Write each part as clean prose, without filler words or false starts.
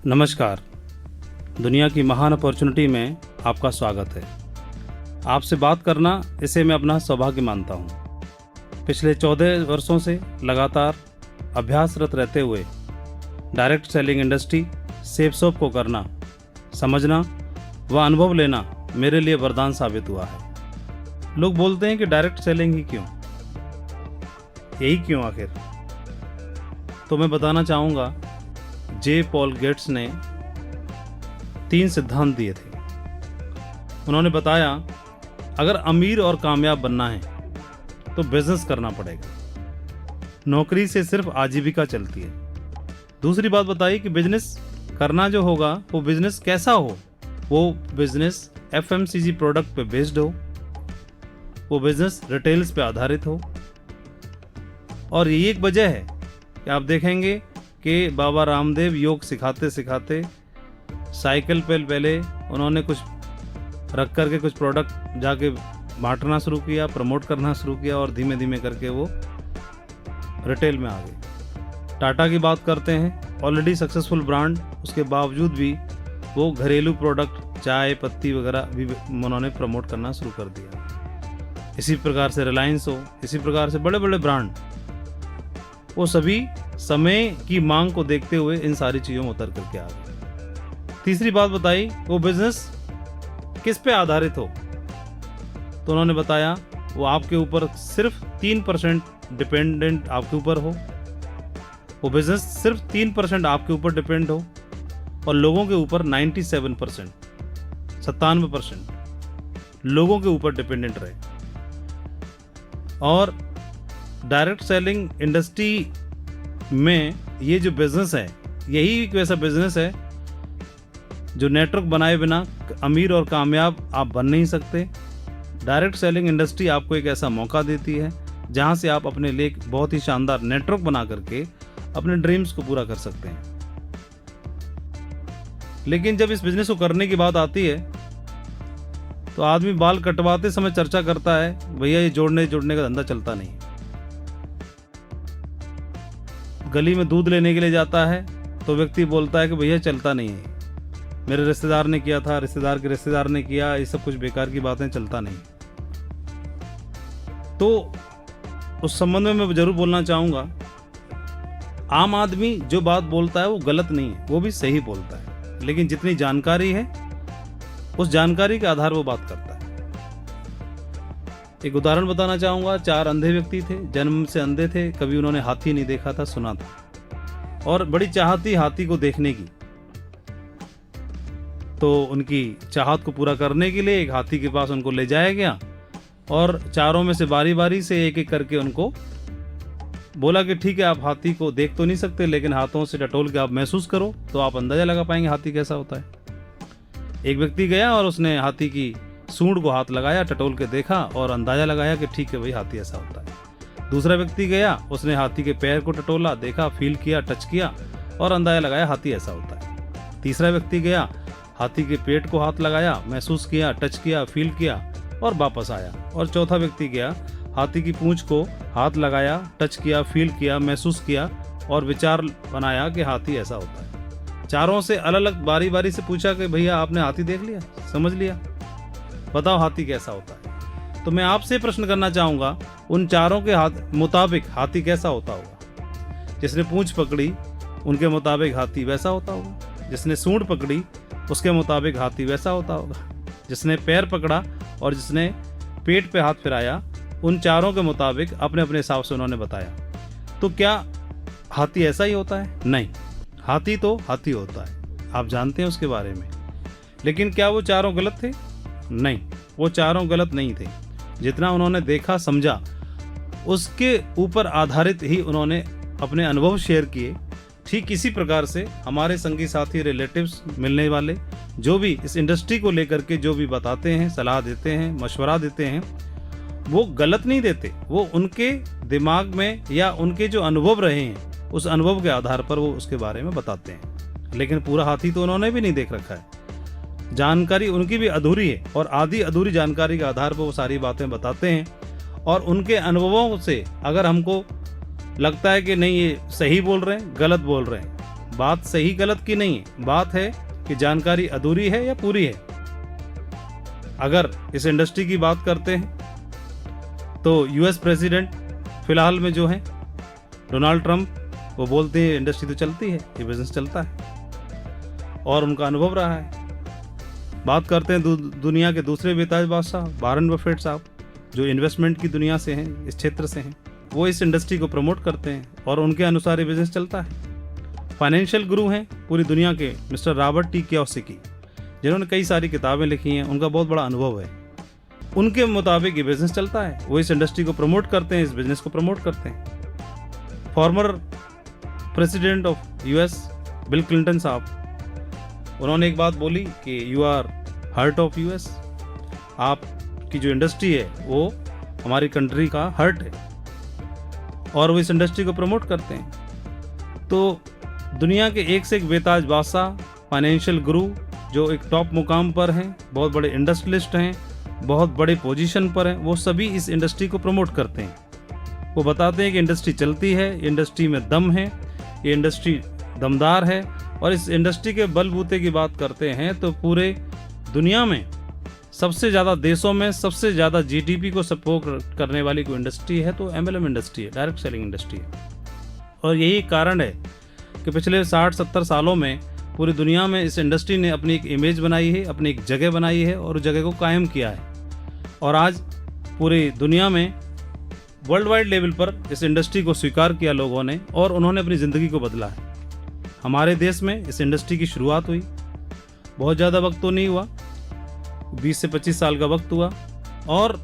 नमस्कार। दुनिया की महान अपॉर्चुनिटी में आपका स्वागत है। आपसे बात करना इसे मैं अपना सौभाग्य मानता हूँ। पिछले 14 वर्षों से लगातार अभ्यासरत रहते हुए डायरेक्ट सेलिंग इंडस्ट्री सेल्स को करना, समझना व अनुभव लेना मेरे लिए वरदान साबित हुआ है। लोग बोलते हैं कि डायरेक्ट सेलिंग ही क्यों, यही क्यों आखिर? तो मैं बताना चाहूँगा, जे पॉल गेट्स ने 3 सिद्धांत दिए थे। उन्होंने बताया, अगर अमीर और कामयाब बनना है तो बिजनेस करना पड़ेगा। नौकरी से सिर्फ आजीविका चलती है। दूसरी बात बताई कि बिजनेस करना जो होगा वो बिजनेस कैसा हो, वो बिजनेस FMCG प्रोडक्ट पे बेस्ड हो, वो बिजनेस रिटेल्स पे आधारित हो। और ये एक वजह है कि आप देखेंगे कि बाबा रामदेव योग सिखाते सिखाते साइकिल पे पहले उन्होंने कुछ रख करके कुछ प्रोडक्ट जाके बांटना शुरू किया, प्रमोट करना शुरू किया और धीमे धीमे करके वो रिटेल में आ गए। टाटा की बात करते हैं, ऑलरेडी सक्सेसफुल ब्रांड, उसके बावजूद भी वो घरेलू प्रोडक्ट चाय पत्ती वगैरह भी उन्होंने प्रमोट करना शुरू कर दिया। इसी प्रकार से रिलायंस हो, इसी प्रकार से बड़े बड़े ब्रांड, वो सभी समय की मांग को देखते हुए इन सारी चीज़ों में उतर करके आ गए। तीसरी बात बताई, वो बिजनेस किस पे आधारित हो, तो उन्होंने बताया वो आपके ऊपर सिर्फ 3% डिपेंडेंट आपके ऊपर हो, वो बिजनेस सिर्फ 3% आपके ऊपर डिपेंड हो और लोगों के ऊपर 97% लोगों के ऊपर डिपेंडेंट रहे। और डायरेक्ट सेलिंग इंडस्ट्री में ये जो बिजनेस है, यही एक वैसा बिजनेस है जो नेटवर्क बनाए बिना अमीर और कामयाब आप बन नहीं सकते। डायरेक्ट सेलिंग इंडस्ट्री आपको एक ऐसा मौका देती है जहां से आप अपने लिए एक बहुत ही शानदार नेटवर्क बना करके अपने ड्रीम्स को पूरा कर सकते हैं। लेकिन जब इस बिजनेस को करने की बात आती है तो आदमी बाल कटवाते समय चर्चा करता है, भैया ये जोड़ने का धंधा चलता नहीं। गली में दूध लेने के लिए जाता है तो व्यक्ति बोलता है कि भैया चलता नहीं है, मेरे रिश्तेदार ने किया था, रिश्तेदार के रिश्तेदार ने किया, ये सब कुछ बेकार की बातें, चलता नहीं। तो उस संबंध में मैं जरूर बोलना चाहूँगा, आम आदमी जो बात बोलता है वो गलत नहीं है, वो भी सही बोलता है, लेकिन जितनी जानकारी है उस जानकारी के आधार वो बात करता है। एक उदाहरण बताना चाहूँगा, 4 अंधे व्यक्ति थे, जन्म से अंधे थे, कभी उन्होंने हाथी नहीं देखा था, सुना था, और बड़ी चाहत थी हाथी को देखने की। तो उनकी चाहत को पूरा करने के लिए एक हाथी के पास उनको ले जाया गया और चारों में से बारी बारी से एक एक करके उनको बोला कि ठीक है, आप हाथी को देख तो नहीं सकते, लेकिन हाथों से टटोल के आप महसूस करो तो आप अंदाजा लगा पाएंगे हाथी कैसा होता है। एक व्यक्ति गया और उसने हाथी की सूंड को हाथ लगाया, टटोल के देखा और अंदाजा लगाया कि ठीक है भाई, हाथी ऐसा होता है। दूसरा व्यक्ति गया, उसने हाथी के पैर को टटोला, देखा, फील किया, टच किया और अंदाजा लगाया हाथी ऐसा होता है। तीसरा व्यक्ति गया, हाथी के पेट को हाथ लगाया, महसूस किया, टच किया, फील किया और वापस आया। और चौथा व्यक्ति गया, हाथी की पूंछ को हाथ लगाया, टच किया, फील किया, महसूस किया और विचार बनाया कि हाथी ऐसा होता है। चारों से अलग अलग बारी बारी से पूछा कि भैया आपने हाथी देख लिया, समझ लिया, बताओ हाथी कैसा होता है। तो मैं आपसे प्रश्न करना चाहूँगा, उन चारों के मुताबिक हाथी कैसा होता होगा? जिसने पूंछ पकड़ी उनके मुताबिक हाथी वैसा होता होगा, जिसने सूंड पकड़ी उसके मुताबिक हाथी वैसा होता होगा, जिसने पैर पकड़ा और जिसने पेट पे हाथ फिराया, उन चारों के मुताबिक अपने अपने हिसाब से उन्होंने बताया। तो क्या हाथी ऐसा ही होता है? नहीं, हाथी तो हाथी होता है, आप जानते हैं उसके बारे में। लेकिन क्या वो चारों गलत थे? नहीं, वो चारों गलत नहीं थे। जितना उन्होंने देखा समझा उसके ऊपर आधारित ही उन्होंने अपने अनुभव शेयर किए। ठीक इसी प्रकार से हमारे संगी साथी, रिलेटिव्स, मिलने वाले जो भी इस इंडस्ट्री को लेकर के जो भी बताते हैं, सलाह देते हैं, मशवरा देते हैं, वो गलत नहीं देते, वो उनके दिमाग में या उनके जो अनुभव रहे हैं उस अनुभव के आधार पर वो उसके बारे में बताते हैं। लेकिन पूरा हाथी तो उन्होंने भी नहीं देख रखा है, जानकारी उनकी भी अधूरी है और आधी अधूरी जानकारी के आधार पर वो सारी बातें बताते हैं। और उनके अनुभवों से अगर हमको लगता है कि नहीं ये सही बोल रहे हैं, गलत बोल रहे हैं, बात सही गलत की नहीं है, बात है कि जानकारी अधूरी है या पूरी है। अगर इस इंडस्ट्री की बात करते हैं तो यूएस प्रेसिडेंट फिलहाल में जो है डोनाल्ड ट्रंप, वो बोलते हैं इंडस्ट्री तो चलती है, ये बिजनेस चलता है और उनका अनुभव रहा है। बात करते हैं दुनिया के दूसरे बेताज बादशाह वारेन बफेट साहब, जो इन्वेस्टमेंट की दुनिया से हैं, इस क्षेत्र से हैं, वो इस इंडस्ट्री को प्रमोट करते हैं और उनके अनुसार ये बिजनेस चलता है। फाइनेंशियल गुरु हैं पूरी दुनिया के मिस्टर रॉबर्ट टी कियोसाकी, जिन्होंने कई सारी किताबें लिखी हैं, उनका बहुत बड़ा अनुभव है। उनके मुताबिक ये बिजनेस चलता है, वो इस इंडस्ट्री को प्रमोट करते हैं, इस बिजनेस को प्रमोट करते हैं। Former president of US Bill Clinton साहब, उन्होंने एक बात बोली कि you are heart of US, आपकी जो इंडस्ट्री है वो हमारी कंट्री का हार्ट है, और वो इस इंडस्ट्री को प्रमोट करते हैं। तो दुनिया के एक से एक बेताज बादशाह, फाइनेंशियल गुरु जो एक टॉप मुकाम पर हैं, बहुत बड़े इंडस्ट्रियलिस्ट हैं, बहुत बड़े पोजीशन पर हैं, वो सभी इस इंडस्ट्री को प्रमोट करते हैं। वो बताते हैं कि इंडस्ट्री चलती है, इंडस्ट्री में दम है, ये इंडस्ट्री दमदार है, और इस इंडस्ट्री के बलबूते की बात करते हैं तो पूरे दुनिया में सबसे ज़्यादा देशों में सबसे ज़्यादा जीडीपी को सपोर्ट करने वाली कोई इंडस्ट्री है तो एमएलएम इंडस्ट्री है, डायरेक्ट सेलिंग इंडस्ट्री है। और यही कारण है कि पिछले 60-70 सालों में पूरी दुनिया में इस इंडस्ट्री ने अपनी एक इमेज बनाई है, अपनी एक जगह बनाई है और उस जगह को कायम किया है। और आज पूरी दुनिया में वर्ल्ड वाइड लेवल पर इस इंडस्ट्री को स्वीकार किया लोगों ने, और उन्होंने अपनी ज़िंदगी को बदला है। हमारे देश में इस इंडस्ट्री की शुरुआत हुई, बहुत ज़्यादा वक्त तो नहीं हुआ, 20 से 25 साल का वक्त हुआ, और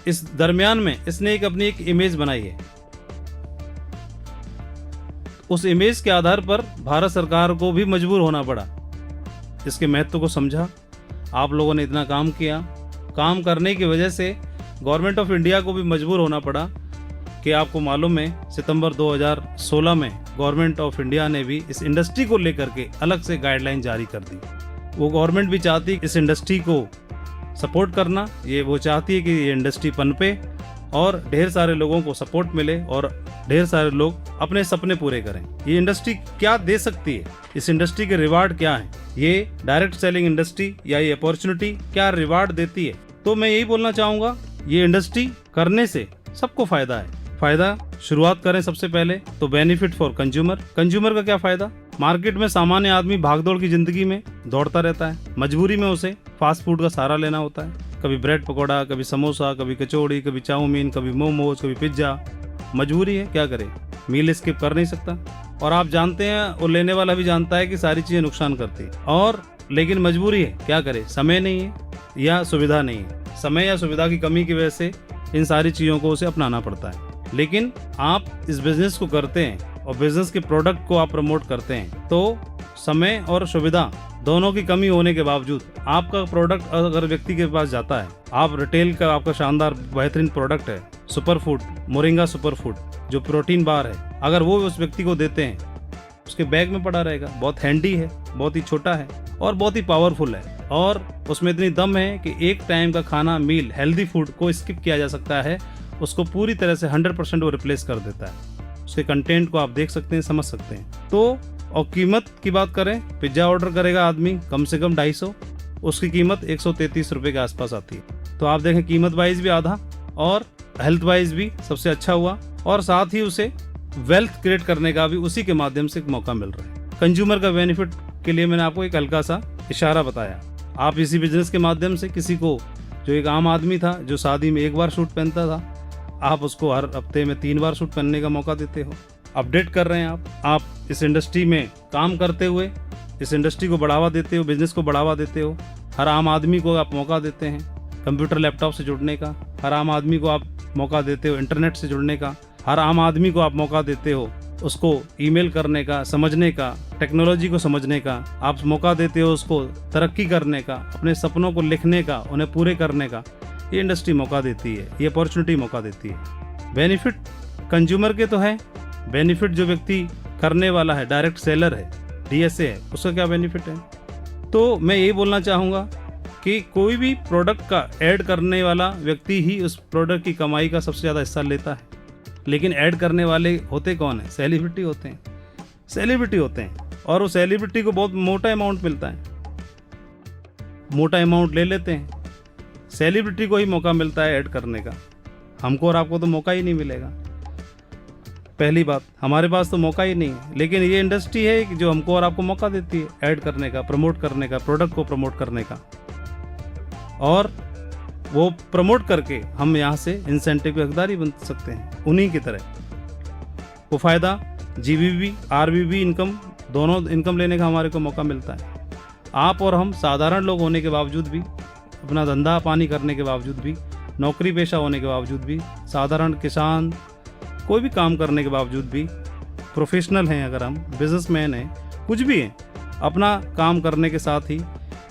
इस दरमियान में इसने अपनी एक इमेज बनाई है। उस इमेज के आधार पर भारत सरकार को भी मजबूर होना पड़ा, इसके महत्व को समझा। आप लोगों ने इतना काम किया, काम करने की वजह से गवर्नमेंट ऑफ इंडिया को भी मजबूर होना पड़ा कि आपको मालूम है सितंबर 2016 में गवर्नमेंट ऑफ इंडिया ने भी इस इंडस्ट्री को लेकर के अलग से गाइडलाइन जारी कर दी। वो गवर्नमेंट भी चाहती इस इंडस्ट्री को सपोर्ट करना, ये वो चाहती है कि ये इंडस्ट्री पनपे और ढेर सारे लोगों को सपोर्ट मिले और ढेर सारे लोग अपने सपने पूरे करें। ये इंडस्ट्री क्या दे सकती है, इस इंडस्ट्री के रिवार्ड क्या है, ये डायरेक्ट सेलिंग इंडस्ट्री या ये अपॉर्चुनिटी क्या रिवार्ड देती है। तो मैं यही बोलना चाहूँगा, ये इंडस्ट्री करने से सबको फायदा है। फायदा शुरुआत करें सबसे पहले तो बेनिफिट फॉर कंज्यूमर। कंज्यूमर का क्या फायदा, मार्केट में सामान्य आदमी भागदौड़ की जिंदगी में दौड़ता रहता है, मजबूरी में उसे फास्ट फूड का सहारा लेना होता है, कभी ब्रेड पकौड़ा, कभी समोसा, कभी कचौड़ी, कभी चाउमीन, कभी मोमोज, कभी पिज्जा। मजबूरी है, क्या करे, मील स्किप कर नहीं सकता। और आप जानते हैं और लेने वाला भी जानता है कि सारी चीजें नुकसान करती है, और लेकिन मजबूरी है, क्या करे, समय नहीं है या सुविधा नहीं है। समय या सुविधा की कमी की वजह से इन सारी चीज़ों को उसे अपनाना पड़ता है। लेकिन आप इस बिजनेस को करते हैं और बिजनेस के प्रोडक्ट को आप प्रमोट करते हैं, तो समय और सुविधा दोनों की कमी होने के बावजूद आपका प्रोडक्ट अगर व्यक्ति के पास जाता है, आप रिटेल का आपका शानदार बेहतरीन प्रोडक्ट है super food, moringa super food जो प्रोटीन बार है, अगर वो उस व्यक्ति को देते हैं, उसके बैग में पड़ा रहेगा, बहुत हैंडी है, बहुत ही छोटा है और बहुत ही पावरफुल है, और उसमें इतनी दम है कि एक टाइम का खाना, मील, हेल्दी फूड को स्किप किया जा सकता है, उसको पूरी तरह से 100% वो रिप्लेस कर देता है। उसके कंटेंट को आप देख सकते हैं, समझ सकते हैं। तो और कीमत की बात करें, पिज्ज़ा ऑर्डर करेगा आदमी कम से कम 250, उसकी कीमत 133 रुपये के आसपास आती है। तो आप देखें कीमत वाइज भी आधा और हेल्थ वाइज भी सबसे अच्छा हुआ, और साथ ही उसे वेल्थ क्रिएट करने का भी उसी के माध्यम से एक मौका मिल रहा है। कंज्यूमर का बेनिफिट के लिए मैंने आपको एक हल्का सा इशारा बताया। आप इसी बिजनेस के माध्यम से किसी को, जो एक आम आदमी था जो शादी में एक बार सूट पहनता था, आप उसको हर हफ्ते में 3 बार सूट पहनने का मौका देते हो। अपडेट कर रहे हैं आप इस इंडस्ट्री में काम करते हुए इस इंडस्ट्री को बढ़ावा देते हो, बिजनेस को बढ़ावा देते हो। हर आम आदमी को आप मौका देते हैं कंप्यूटर लैपटॉप से जुड़ने का, हर आम आदमी को आप मौका देते हो इंटरनेट से जुड़ने का, हर आम आदमी को आप मौका देते हो उसको ईमेल करने का, समझने का, टेक्नोलॉजी को समझने का, आप मौका देते हो उसको तरक्की करने का, अपने सपनों को लिखने का, उन्हें पूरे करने का। ये इंडस्ट्री मौका देती है, ये अपॉर्चुनिटी मौका देती है। बेनिफिट कंज्यूमर के तो है, बेनिफिट जो व्यक्ति करने वाला है, डायरेक्ट सेलर है, डीएसए है, उसका क्या बेनिफिट है। तो मैं यही बोलना चाहूँगा कि कोई भी प्रोडक्ट का ऐड करने वाला व्यक्ति ही उस प्रोडक्ट की कमाई का सबसे ज़्यादा हिस्सा लेता है। लेकिन ऐड करने वाले होते कौन है, सेलिब्रिटी होते हैं, सेलिब्रिटी होते हैं। और वो सेलिब्रिटी को बहुत मोटा अमाउंट मिलता है, मोटा अमाउंट ले लेते हैं। सेलिब्रिटी को ही मौका मिलता है ऐड करने का, हमको और आपको तो मौका ही नहीं मिलेगा। पहली बात, हमारे पास तो मौका ही नहीं है, लेकिन ये इंडस्ट्री है कि जो हमको और आपको मौका देती है ऐड करने का, प्रमोट करने का, प्रोडक्ट को प्रमोट करने का, और वो प्रमोट करके हम यहाँ से इंसेंटिव के हकदार ही बन सकते हैं उन्हीं की तरह। वो फ़ायदा जीबीबी आरबीबी इनकम, दोनों इनकम लेने का हमारे को मौका मिलता है। आप और हम साधारण लोग होने के बावजूद भी, अपना धंधा पानी करने के बावजूद भी, नौकरी पेशा होने के बावजूद भी, साधारण किसान कोई भी काम करने के बावजूद भी, प्रोफेशनल हैं अगर हम, बिजनेसमैन हैं, कुछ भी हैं, अपना काम करने के साथ ही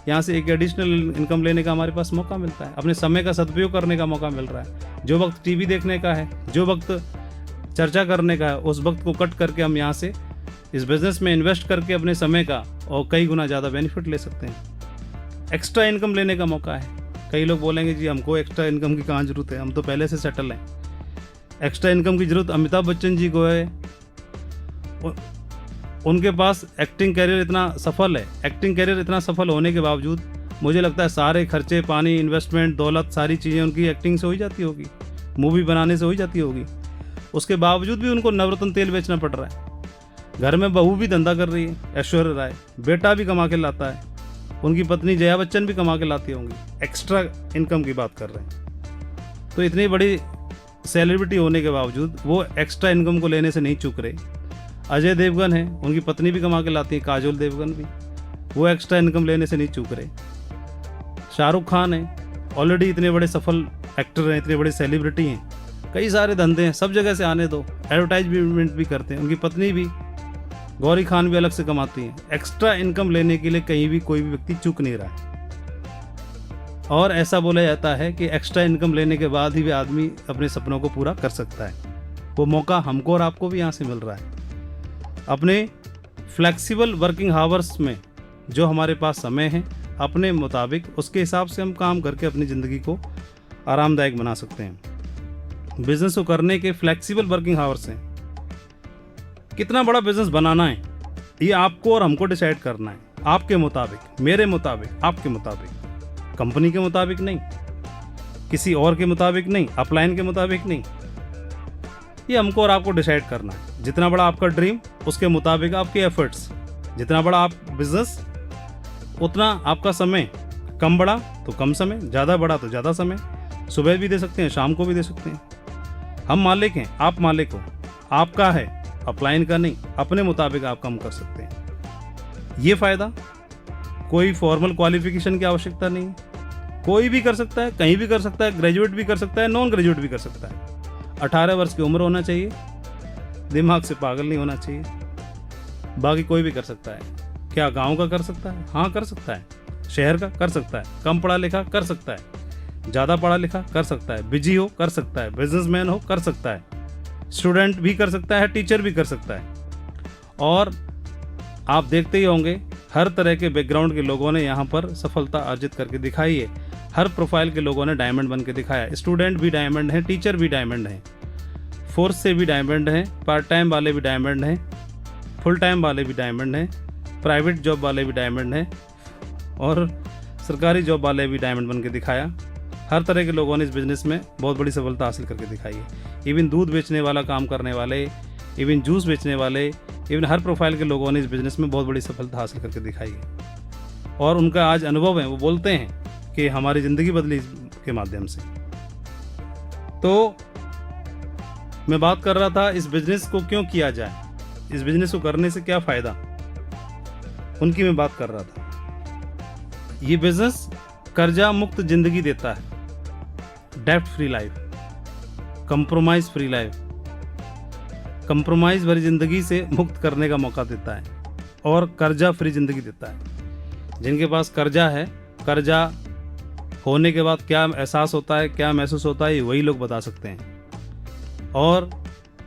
यहाँ से एक एडिशनल इनकम लेने का हमारे पास मौका मिलता है। अपने समय का सदुपयोग करने का मौका मिल रहा है। जो वक्त टीवी देखने का है, जो वक्त चर्चा करने का है, उस वक्त को कट करके हम यहाँ से इस बिज़नेस में इन्वेस्ट करके अपने समय का और कई गुना ज़्यादा बेनिफिट ले सकते हैं। एक्स्ट्रा इनकम लेने का मौका है। कई लोग बोलेंगे जी हमको एक्स्ट्रा इनकम की कहाँ ज़रूरत है, हम तो पहले से सेटल हैं। एक्स्ट्रा इनकम की ज़रूरत अमिताभ बच्चन जी को है, उनके पास एक्टिंग करियर इतना सफल है। एक्टिंग करियर इतना सफल होने के बावजूद मुझे लगता है सारे खर्चे पानी, इन्वेस्टमेंट, दौलत, सारी चीज़ें उनकी एक्टिंग से हो ही जाती होगी, मूवी बनाने से हो ही जाती होगी। उसके बावजूद भी उनको नवरत्न तेल बेचना पड़ रहा है। घर में बहू भी धंधा कर रही है, ऐश्वर्या राय, बेटा भी कमा के लाता है, उनकी पत्नी जया बच्चन भी कमा के लाती होंगी। एक्स्ट्रा इनकम की बात कर रहे हैं। तो इतनी बड़ी सेलिब्रिटी होने के बावजूद वो एक्स्ट्रा इनकम को लेने से नहीं चूक रहे। अजय देवगन है, उनकी पत्नी भी कमा के लाती है, काजोल देवगन भी, वो एक्स्ट्रा इनकम लेने से नहीं चूक रहे। शाहरुख खान है, ऑलरेडी इतने बड़े सफल एक्टर हैं, इतने बड़े सेलिब्रिटी हैं, कई सारे धंधे हैं, सब जगह से आने दो, एडवर्टाइजमेंट भी करते हैं। उनकी पत्नी भी, गौरी खान भी अलग से कमाती हैं। एक्स्ट्रा इनकम लेने के लिए कहीं भी कोई भी व्यक्ति चूक नहीं रहा है। और ऐसा बोला जाता है कि एक्स्ट्रा इनकम लेने के बाद ही भी आदमी अपने सपनों को पूरा कर सकता है। वो मौका हमको और आपको भी यहाँ से मिल रहा है। अपने फ्लेक्सिबल वर्किंग आवर्स में जो हमारे पास समय है, अपने मुताबिक उसके हिसाब से हम काम करके अपनी ज़िंदगी को आरामदायक बना सकते हैं। बिजनेस को करने के फ्लेक्सिबल वर्किंग आवर्स हैं। कितना बड़ा बिजनेस बनाना है ये आपको और हमको डिसाइड करना है, आपके मुताबिक, मेरे मुताबिक, आपके मुताबिक, कंपनी के मुताबिक नहीं, किसी और के मुताबिक नहीं, अपलाइन के मुताबिक नहीं। ये हमको और आपको डिसाइड करना है। जितना बड़ा आपका ड्रीम, उसके मुताबिक आपके एफर्ट्स। जितना बड़ा आप बिजनेस, उतना आपका समय। कम बड़ा तो कम समय, ज़्यादा बड़ा तो ज़्यादा समय। सुबह भी दे सकते हैं, शाम को भी दे सकते हैं। हम मालिक हैं, आप मालिक हो, आपका है, अपलाइन का नहीं। अपने मुताबिक आप काम कर सकते हैं। ये फ़ायदा, कोई फॉर्मल क्वालिफिकेशन की आवश्यकता नहीं है। कोई भी कर सकता है, कहीं भी कर सकता है, ग्रेजुएट भी कर सकता है, नॉन ग्रेजुएट भी कर सकता है। 18 वर्ष की उम्र होना चाहिए, दिमाग से पागल नहीं होना चाहिए। बाकी कोई भी कर सकता है। क्या गांव का कर सकता है? हाँ कर सकता है। शहर का कर सकता है। कम पढ़ा लिखा कर सकता है, ज़्यादा पढ़ा लिखा कर सकता है, बिजी हो कर सकता है, बिजनेसमैन हो कर सकता है, स्टूडेंट भी कर सकता है, टीचर भी कर सकता है। और आप देखते ही होंगे हर तरह के बैकग्राउंड के लोगों ने यहाँ पर सफलता अर्जित करके दिखाई है। हर प्रोफाइल के लोगों ने डायमंड बन के दिखाया। स्टूडेंट भी डायमंड हैं, टीचर भी डायमंड हैं, फोर्स से भी डायमंड हैं, पार्ट टाइम वाले भी डायमंड हैं, फुल टाइम वाले भी डायमंड हैं, प्राइवेट जॉब वाले भी डायमंड हैं और सरकारी जॉब वाले भी डायमंड बन के दिखाया। हर तरह के लोगों ने इस बिज़नेस में बहुत बड़ी सफलता हासिल करके दिखाई है। इवन दूध बेचने वाला काम करने वाले, इवन जूस बेचने वाले, इवन हर प्रोफाइल के लोगों ने इस बिज़नेस में बहुत बड़ी सफलता हासिल करके दिखाई है। और उनका आज अनुभव है, वो बोलते हैं कि हमारी ज़िंदगी बदली के माध्यम से। तो मैं बात कर रहा था इस बिज़नेस को क्यों किया जाए, इस बिज़नेस को करने से क्या फ़ायदा, उनकी मैं बात कर रहा था। ये बिज़नेस कर्जा मुक्त ज़िंदगी देता है, डेब्ट free life, compromise free life, compromise भरी ज़िंदगी से मुक्त करने का मौका देता है और कर्जा फ्री ज़िंदगी देता है। जिनके पास कर्जा है, कर्जा होने के बाद क्या एहसास होता है, क्या महसूस होता है, वही लोग बता सकते हैं। और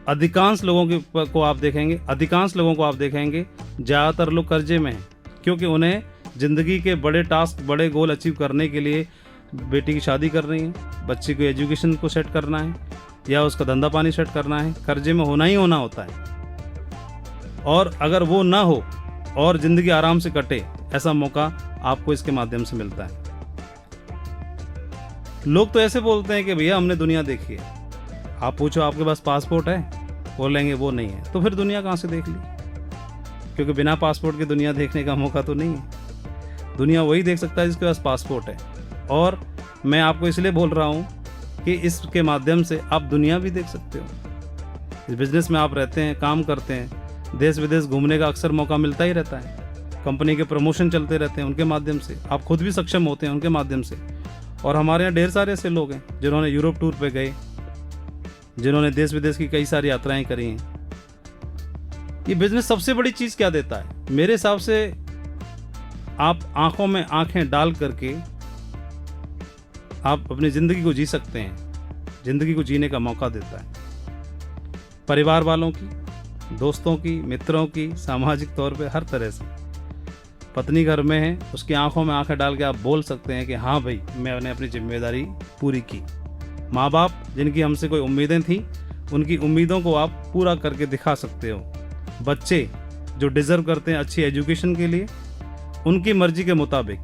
अधिकांश लोगों को आप देखेंगे ज़्यादातर लोग कर्जे में हैं, क्योंकि उन्हें ज़िंदगी के बड़े टास्क, बड़े गोल अचीव करने के लिए बेटी की शादी करनी है, बच्चे को एजुकेशन को सेट करना है या उसका धंधा पानी सेट करना है, कर्जे में होना ही होना होता है। और अगर वो ना हो और ज़िंदगी आराम से कटे, ऐसा मौका आपको इसके माध्यम से मिलता है। लोग तो ऐसे बोलते हैं कि भैया हमने दुनिया देखी है। आप पूछो आपके पास पासपोर्ट है, बोलेंगे वो नहीं है। तो फिर दुनिया कहाँ से देख ली? क्योंकि बिना पासपोर्ट के दुनिया देखने का मौका तो नहीं है। दुनिया वही देख सकता है जिसके पास पासपोर्ट है। और मैं आपको इसलिए बोल रहा हूँ कि इसके माध्यम से आप दुनिया भी देख सकते हो। इस बिज़नेस में आप रहते हैं, काम करते हैं, देश विदेश घूमने का अक्सर मौका मिलता ही रहता है। कंपनी के प्रमोशन चलते रहते हैं उनके माध्यम से, आप खुद भी सक्षम होते हैं उनके माध्यम से। और हमारे यहाँ ढेर सारे ऐसे लोग हैं जिन्होंने यूरोप टूर पे गए, जिन्होंने देश विदेश की कई सारी यात्राएं करी हैं। ये बिजनेस सबसे बड़ी चीज़ क्या देता है मेरे हिसाब से, आप आंखों में आंखें डाल करके आप अपनी ज़िंदगी को जी सकते हैं। ज़िंदगी को जीने का मौका देता है। परिवार वालों की, दोस्तों की, मित्रों की, सामाजिक तौर पे हर तरह से। पत्नी घर में है, उसकी आंखों में आंखें डाल के आप बोल सकते हैं कि हाँ भाई मैंने अपनी जिम्मेदारी पूरी की। माँ बाप जिनकी हमसे कोई उम्मीदें थी, उनकी उम्मीदों को आप पूरा करके दिखा सकते हो। बच्चे जो डिज़र्व करते हैं अच्छी एजुकेशन के लिए, उनकी मर्जी के मुताबिक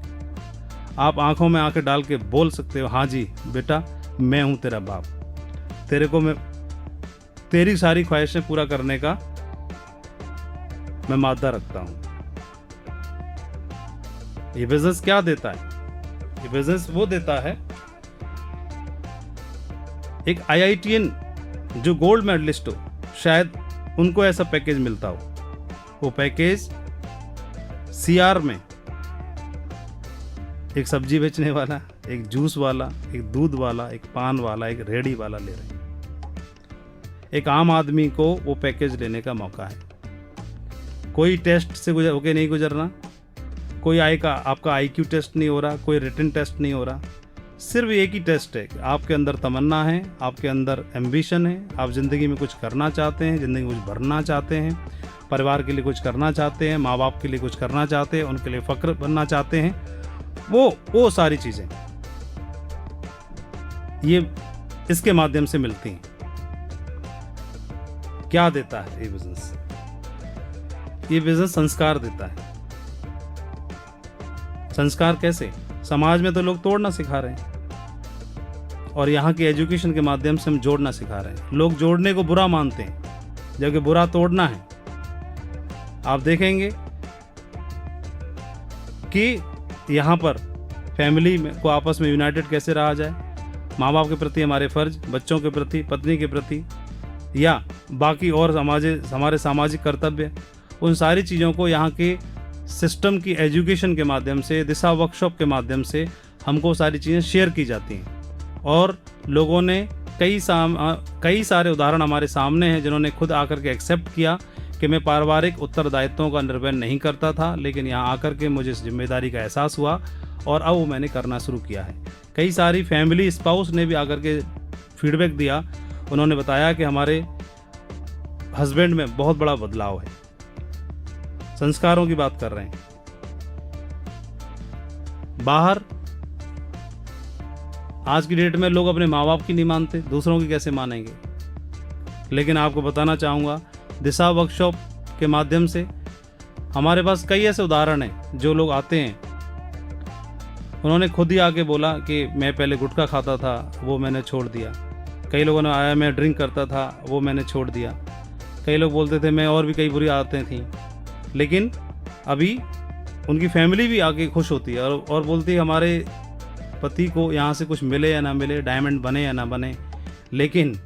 आप आंखों में आंखें डाल के बोल सकते हो, हाँ जी बेटा मैं हूँ तेरा बाप, तेरे को मैं तेरी सारी ख्वाहिशें पूरा करने का मैं मादा रखता हूँ। ये बिजनेस क्या देता है? ये बिजनेस वो देता है, एक IITian जो गोल्ड मेडलिस्ट हो, शायद उनको ऐसा पैकेज मिलता हो। वो पैकेज CR में एक सब्जी बेचने वाला, एक जूस वाला, एक दूध वाला, एक पान वाला, एक रेहड़ी वाला ले रहे हैं। एक आम आदमी को वो पैकेज लेने का मौका है। कोई टेस्ट से होके नहीं गुजरना, कोई आपका IQ टेस्ट नहीं हो रहा, कोई रिटन टेस्ट नहीं हो रहा। सिर्फ एक ही टेस्ट है कि आपके अंदर तमन्ना है, आपके अंदर एम्बिशन है, आप ज़िंदगी में कुछ करना चाहते हैं, ज़िंदगी में कुछ भरना चाहते हैं, परिवार के लिए कुछ करना चाहते हैं, माँ बाप के लिए कुछ करना चाहते हैं, उनके लिए फ़ख्र बनना चाहते हैं। वो सारी चीज़ें ये इसके माध्यम से मिलती हैं। क्या देता है ये बिजनेस? ये बिजनेस संस्कार देता है। संस्कार कैसे? समाज में तो लोग तोड़ना सिखा रहे हैं और यहाँ की एजुकेशन के माध्यम से हम जोड़ना सिखा रहे हैं। लोग जोड़ने को बुरा मानते हैं, जबकि बुरा तोड़ना है। आप देखेंगे कि यहाँ पर फैमिली में को आपस में यूनाइटेड कैसे रहा जाए। माँ बाप के प्रति हमारे फर्ज, बच्चों के प्रति, पत्नी के प्रति, या बाकी और हमारे सामाजिक कर्तव्य, उन सारी चीज़ों को यहाँ के सिस्टम की एजुकेशन के माध्यम से, दिशा वर्कशॉप के माध्यम से हमको सारी चीज़ें शेयर की जाती हैं। और लोगों ने कई सारे उदाहरण हमारे सामने हैं जिन्होंने खुद आकर के एक्सेप्ट किया कि मैं पारिवारिक उत्तरदायित्वों का निर्वहन नहीं करता था, लेकिन यहाँ आकर के मुझे इस जिम्मेदारी का एहसास हुआ और अब वो मैंने करना शुरू किया है। कई सारी फैमिली स्पाउस ने भी आकर के फीडबैक दिया। उन्होंने बताया कि हमारे हस्बैंड में बहुत बड़ा बदलाव है। संस्कारों की बात कर रहे हैं। बाहर आज की डेट में लोग अपने माँ बाप की नहीं मानते, दूसरों की कैसे मानेंगे? लेकिन आपको बताना चाहूँगा, दिशा वर्कशॉप के माध्यम से हमारे पास कई ऐसे उदाहरण हैं। जो लोग आते हैं उन्होंने खुद ही आके बोला कि मैं पहले गुटखा खाता था, वो मैंने छोड़ दिया। कई लोगों ने आया मैं ड्रिंक करता था, वो मैंने छोड़ दिया। कई लोग बोलते थे मैं और भी कई बुरी आदतें थी, लेकिन अभी उनकी फैमिली भी आके खुश होती है और बोलती है हमारे पति को यहाँ से कुछ मिले या ना मिले, डायमंड बने या ना बने, लेकिन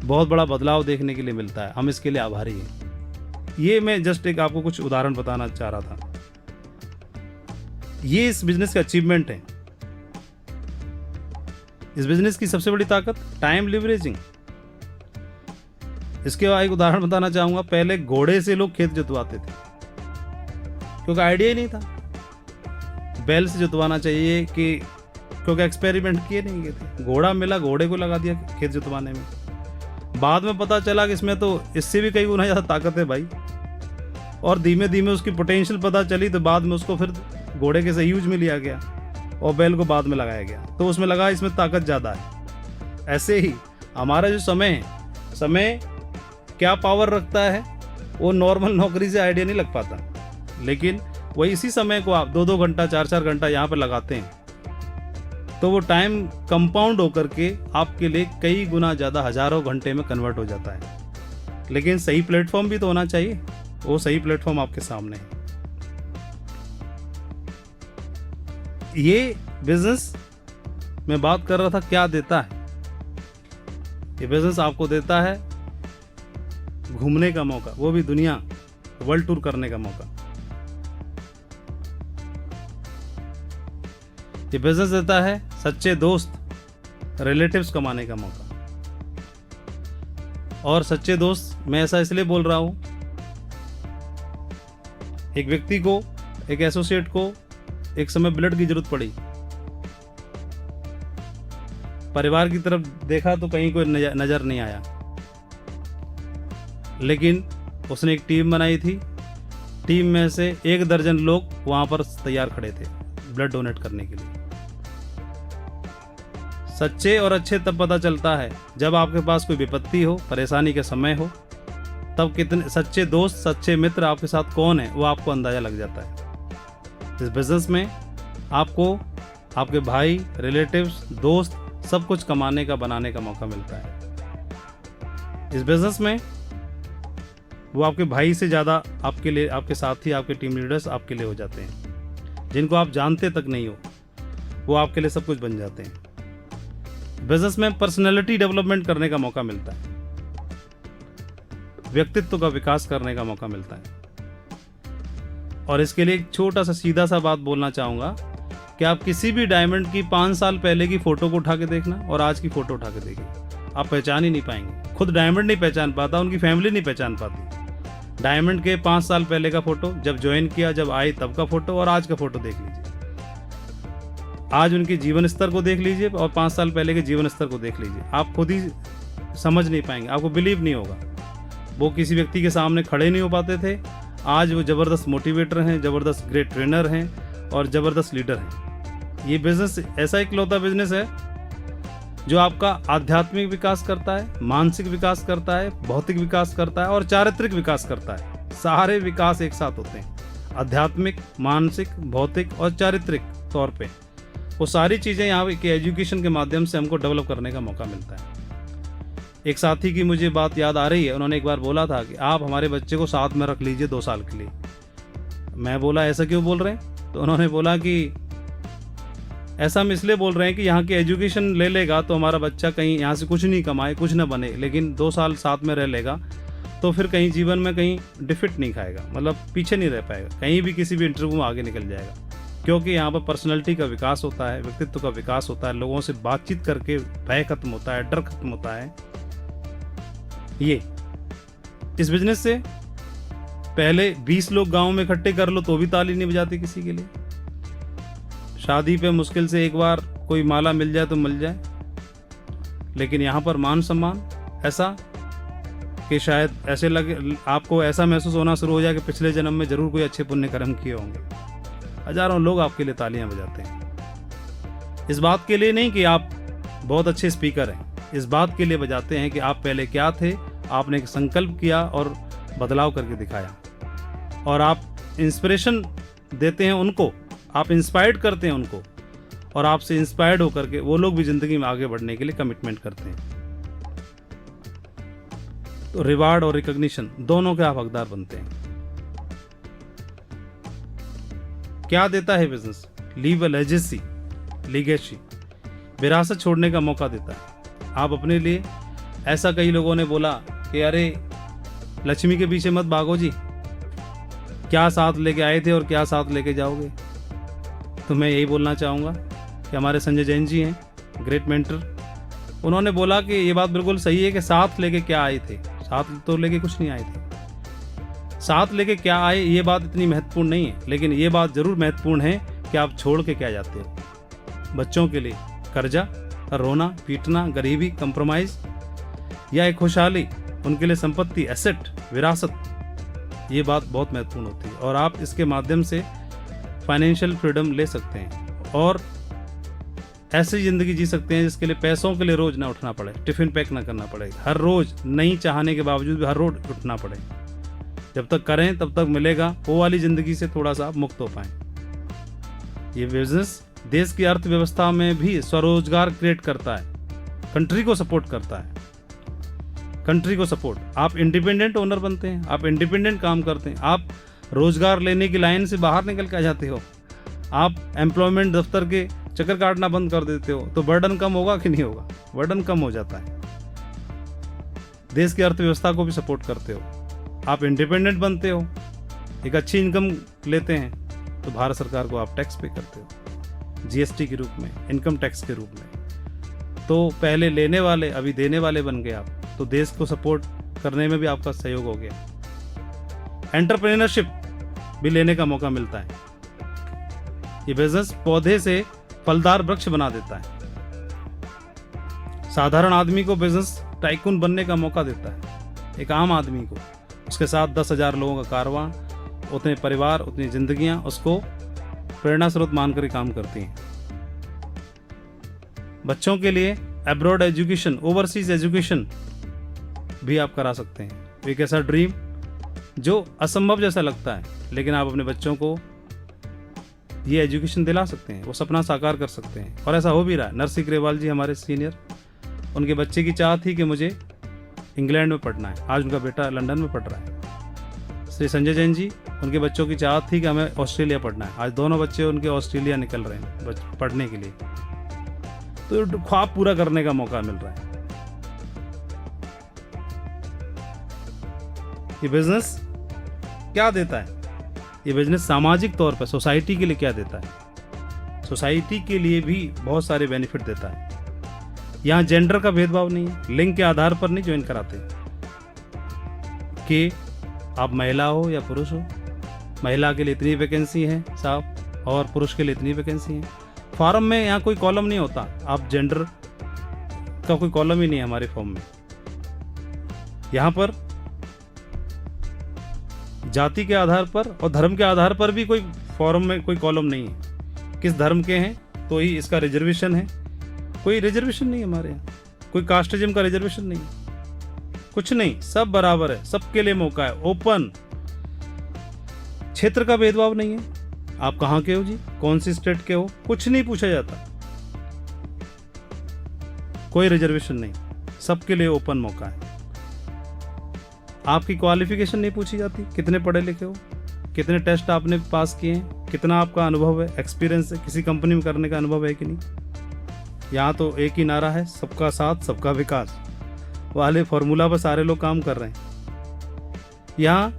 बहुत बड़ा बदलाव देखने के लिए मिलता है। हम इसके लिए आभारी हैं। ये मैं जस्ट एक आपको कुछ उदाहरण बताना चाह रहा था। ये इस बिजनेस का अचीवमेंट है। इस बिजनेस की सबसे बड़ी ताकत टाइम लिवरेजिंग। इसके बाद एक उदाहरण बताना चाहूंगा। पहले घोड़े से लोग खेत जुतवाते थे क्योंकि आइडिया ही नहीं था। बैल से जुतवाना चाहिए कि क्योंकि एक्सपेरिमेंट किए नहीं गए थे। घोड़ा मिला, घोड़े को लगा दिया खेत जुतवाने में। बाद में पता चला कि इसमें तो इससे भी कई गुना ज़्यादा ताकत है भाई। और धीमे धीमे उसकी पोटेंशियल पता चली तो बाद में उसको फिर घोड़े के सही यूज में लिया गया और बैल को बाद में लगाया गया। तो उसमें लगा इसमें ताकत ज़्यादा है। ऐसे ही हमारा जो समय है, समय क्या पावर रखता है वो नॉर्मल नौकरी से आइडिया नहीं लग पाता। लेकिन वही इसी समय को आप 2-2 घंटा 4-4 घंटा यहाँ पर लगाते हैं तो वो टाइम कंपाउंड होकर के आपके लिए कई गुना ज़्यादा हजारों घंटे में कन्वर्ट हो जाता है। लेकिन सही प्लेटफॉर्म भी तो होना चाहिए, वो सही प्लेटफॉर्म आपके सामने है। ये बिजनेस मैं बात कर रहा था क्या देता है। ये बिजनेस आपको देता है घूमने का मौका, वो भी दुनिया, वर्ल्ड टूर करने का मौका। ये बिजनेस देता है सच्चे दोस्त, रिलेटिव्स कमाने का मौका। और सच्चे दोस्त मैं ऐसा इसलिए बोल रहा हूं, एक व्यक्ति को, एक एसोसिएट को एक समय ब्लड की जरूरत पड़ी, परिवार की तरफ देखा तो कहीं कोई नजर नहीं आया, लेकिन उसने एक टीम बनाई थी। टीम में से 1 दर्जन लोग वहां पर तैयार खड़े थे ब्लड डोनेट करने के लिए। सच्चे और अच्छे तब पता चलता है जब आपके पास कोई विपत्ति हो, परेशानी के समय हो, तब कितने सच्चे दोस्त, सच्चे मित्र आपके साथ कौन है वो आपको अंदाजा लग जाता है। इस बिजनेस में आपको आपके भाई, रिलेटिव्स, दोस्त सब कुछ कमाने का, बनाने का मौका मिलता है। इस बिजनेस में वो आपके भाई से ज़्यादा आपके लिए, आपके साथी, आपके टीम लीडर्स आपके लिए हो जाते हैं। जिनको आप जानते तक नहीं हो वो आपके लिए सब कुछ बन जाते हैं। बिजनेस में पर्सनैलिटी डेवलपमेंट करने का मौका मिलता है, व्यक्तित्व का विकास करने का मौका मिलता है। और इसके लिए एक छोटा सा सीधा सा बात बोलना चाहूँगा कि आप किसी भी डायमंड की 5 साल पहले की फ़ोटो को उठा के देखना और आज की फ़ोटो उठा के देखिए, आप पहचान ही नहीं पाएंगे। खुद डायमंड नहीं पहचान पाता, उनकी फैमिली नहीं पहचान पाती। डायमंड के 5 साल पहले का फ़ोटो, जब ज्वाइन किया, जब आए तब का फ़ोटो, और आज का फ़ोटो देख लीजिए। आज उनके जीवन स्तर को देख लीजिए और 5 साल पहले के जीवन स्तर को देख लीजिए, आप खुद ही समझ नहीं पाएंगे, आपको बिलीव नहीं होगा। वो किसी व्यक्ति के सामने खड़े नहीं हो पाते थे, आज वो ज़बरदस्त मोटिवेटर हैं, ज़बरदस्त ग्रेट ट्रेनर हैं और ज़बरदस्त लीडर हैं। ये बिज़नेस ऐसा इकलौता बिजनेस है जो आपका आध्यात्मिक विकास करता है, मानसिक विकास करता है, भौतिक विकास करता है और चारित्रिक विकास करता है। सारे विकास एक साथ होते हैं, आध्यात्मिक, मानसिक, भौतिक और चारित्रिक तौर पे वो सारी चीज़ें यहाँ के एजुकेशन के माध्यम से हमको डेवलप करने का मौका मिलता है। एक साथी की मुझे बात याद आ रही है, उन्होंने एक बार बोला था कि आप हमारे बच्चे को साथ में रख लीजिए 2 साल के लिए। मैं बोला ऐसा क्यों बोल रहे हैं? तो उन्होंने बोला कि ऐसा हम इसलिए बोल रहे हैं कि यहाँ की एजुकेशन ले लेगा तो हमारा बच्चा कहीं यहाँ से कुछ नहीं कमाए, कुछ ना बने, लेकिन 2 साल साथ में रह लेगा तो फिर कहीं जीवन में कहीं डिफिट नहीं खाएगा, मतलब पीछे नहीं रह पाएगा, कहीं भी किसी भी इंटरव्यू में आगे निकल जाएगा। क्योंकि यहाँ पर पर्सनैलिटी का विकास होता है, व्यक्तित्व का विकास होता है, लोगों से बातचीत करके भय खत्म होता है, डर खत्म होता है। ये इस बिजनेस से पहले 20 लोग गांव में इकट्ठे कर लो तो भी ताली नहीं बजाती किसी के लिए। शादी पे मुश्किल से एक बार कोई माला मिल जाए तो मिल जाए, लेकिन यहाँ पर मान सम्मान ऐसा कि शायद ऐसे लगे, आपको ऐसा महसूस होना शुरू हो जाए कि पिछले जन्म में जरूर कोई अच्छे पुण्य कर्म किए होंगे। हजारों लोग आपके लिए तालियां बजाते हैं। इस बात के लिए नहीं कि आप बहुत अच्छे स्पीकर हैं, इस बात के लिए बजाते हैं कि आप पहले क्या थे, आपने एक संकल्प किया और बदलाव करके दिखाया। और आप इंस्पिरेशन देते हैं उनको, आप इंस्पायर्ड करते हैं उनको, और आपसे इंस्पायर्ड होकर के वो लोग भी जिंदगी में आगे बढ़ने के लिए कमिटमेंट करते हैं। तो रिवार्ड और रिकॉग्निशन दोनों के आप हकदार बनते हैं। क्या देता है बिजनेस? लीव अ लेगेसी, विरासत छोड़ने का मौका देता है। आप अपने लिए, ऐसा कई लोगों ने बोला कि अरे लक्ष्मी के पीछे मत भागो जी, क्या साथ लेके आए थे और क्या साथ लेके जाओगे। तो मैं यही बोलना चाहूँगा कि हमारे संजय जैन जी हैं, ग्रेट मेंटर, उन्होंने बोला कि ये बात बिल्कुल सही है कि साथ लेके क्या आए थे, साथ तो लेके कुछ नहीं आए थे, साथ लेके क्या आए ये बात इतनी महत्वपूर्ण नहीं है, लेकिन ये बात जरूर महत्वपूर्ण है कि आप छोड़ के क्या जाते हो। बच्चों के लिए कर्जा, रोना पीटना, गरीबी, कंप्रोमाइज या एक खुशहाली, उनके लिए संपत्ति, एसेट, विरासत, ये बात बहुत महत्वपूर्ण होती है। और आप इसके माध्यम से फाइनेंशियल फ्रीडम ले सकते हैं और ऐसी ज़िंदगी जी सकते हैं जिसके लिए पैसों के लिए रोज़ ना उठना पड़े, टिफ़िन पैक ना करना पड़े, हर रोज़ नहीं चाहने के बावजूद भी हर रोज़ उठना पड़े। जब तक करें तब तक मिलेगा, वो वाली जिंदगी से थोड़ा सा आप मुक्त हो पाएं। ये बिजनेस देश की अर्थव्यवस्था में भी स्वरोजगार क्रिएट करता है, कंट्री को सपोर्ट करता है, कंट्री को सपोर्ट। आप इंडिपेंडेंट ओनर बनते हैं, आप इंडिपेंडेंट काम करते हैं, आप रोजगार लेने की लाइन से बाहर निकल के आ जाते हो, आप एम्प्लॉयमेंट दफ्तर के चक्कर काटना बंद कर देते हो, तो बर्डन कम होगा कि नहीं होगा? बर्डन कम हो जाता है। देश की अर्थव्यवस्था को भी सपोर्ट करते हो, आप इंडिपेंडेंट बनते हो, एक अच्छी इनकम लेते हैं, तो भारत सरकार को आप टैक्स पे करते हो, जीएसटी के रूप में, इनकम टैक्स के रूप में। तो पहले लेने वाले अभी देने वाले बन गए आप, तो देश को सपोर्ट करने में भी आपका सहयोग हो गया। एंटरप्रेन्योरशिप भी लेने का मौका मिलता है। ये बिजनेस पौधे से फलदार वृक्ष बना देता है। साधारण आदमी को बिजनेस टाइकून बनने का मौका देता है, एक आम आदमी को। उसके साथ 10,000 लोगों का कारवां, उतने परिवार, उतनी जिंदगियां उसको प्रेरणा स्रोत मानकर काम करती हैं। बच्चों के लिए अब्रॉड एजुकेशन, ओवरसीज एजुकेशन भी आप करा सकते हैं। एक ऐसा ड्रीम जो असंभव जैसा लगता है, लेकिन आप अपने बच्चों को ये एजुकेशन दिला सकते हैं, वो सपना साकार कर सकते हैं, और ऐसा हो भी रहा है। नरसी ग्रेवाल जी हमारे सीनियर, उनके बच्चे की चाह थी कि मुझे इंग्लैंड में पढ़ना है, आज उनका बेटा लंदन में पढ़ रहा है। श्री संजय जैन जी, उनके बच्चों की चाह थी कि हमें ऑस्ट्रेलिया पढ़ना है, आज दोनों बच्चे उनके ऑस्ट्रेलिया निकल रहे हैं पढ़ने के लिए। तो ख्वाब पूरा करने का मौका मिल रहा है। ये बिजनेस क्या देता है? ये बिजनेस सामाजिक तौर पर सोसाइटी के लिए क्या देता है? सोसाइटी के लिए भी बहुत सारे बेनिफिट देता है। यहाँ जेंडर का भेदभाव नहीं है, लिंग के आधार पर नहीं ज्वाइन कराते कि आप महिला हो या पुरुष हो, महिला के लिए इतनी वैकेंसी है साहब और पुरुष के लिए इतनी वैकेंसी है। फॉर्म में यहाँ कोई कॉलम नहीं होता, आप जेंडर का कोई कॉलम ही नहीं है हमारे फॉर्म में। यहाँ पर जाति के आधार पर और धर्म के आधार पर भी कोई फॉर्म में कोई कॉलम नहीं है, किस धर्म के हैं तो ही इसका रिजर्वेशन है। कोई रिजर्वेशन नहीं है हमारे यहाँ, कोई कास्टिज्म का रिजर्वेशन नहीं, कुछ नहीं, सब बराबर है, सबके लिए मौका है, ओपन। क्षेत्र का भेदभाव नहीं है, आप कहाँ के हो जी, कौन सी स्टेट के हो, कुछ नहीं पूछा जाता, कोई रिजर्वेशन नहीं, सबके लिए ओपन मौका है। आपकी क्वालिफिकेशन नहीं पूछी जाती, कितने पढ़े लिखे हो, कितने टेस्ट आपने पास किए हैं, कितना आपका अनुभव है, एक्सपीरियंस है, किसी कंपनी में करने का अनुभव है कि नहीं। यहाँ तो एक ही नारा है, सबका साथ सबका विकास वाले फॉर्मूला पर सारे लोग काम कर रहे हैं। यहाँ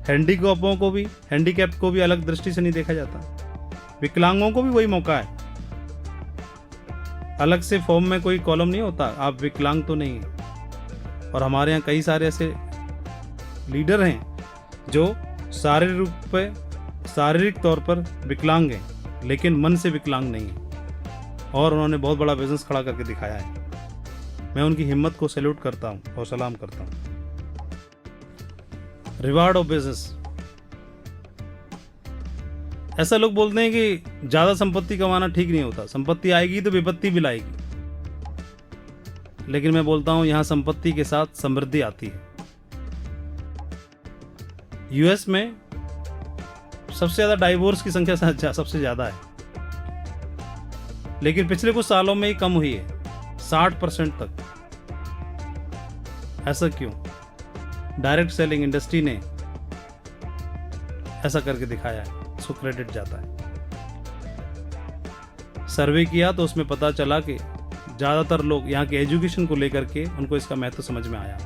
हैंडीकैप को भी अलग दृष्टि से नहीं देखा जाता, विकलांगों को भी वही मौका है। अलग से फॉर्म में कोई कॉलम नहीं होता, आप विकलांग तो नहीं है। और हमारे यहाँ कई सारे ऐसे लीडर हैं जो शारीरिक तौर पर विकलांग हैं, लेकिन मन से विकलांग नहीं है, और उन्होंने बहुत बड़ा बिजनेस खड़ा करके दिखाया है। मैं उनकी हिम्मत को सैल्यूट करता हूँ और सलाम करता हूँ। रिवार्ड ऑफ बिजनेस, ऐसा लोग बोलते हैं कि ज्यादा संपत्ति कमाना ठीक नहीं होता, संपत्ति आएगी तो विपत्ति भी लाएगी, लेकिन मैं बोलता हूं यहां संपत्ति के साथ समृद्धि आती है। यूएस में सबसे ज्यादा डाइवोर्स की संख्या सबसे ज्यादा है, लेकिन पिछले कुछ सालों में ही कम हुई है 60% तक। ऐसा क्यों? डायरेक्ट सेलिंग इंडस्ट्री ने ऐसा करके दिखाया है, उसको क्रेडिट जाता है। सर्वे किया तो उसमें पता चला कि ज़्यादातर लोग यहाँ के एजुकेशन को लेकर के उनको इसका महत्व समझ में आया,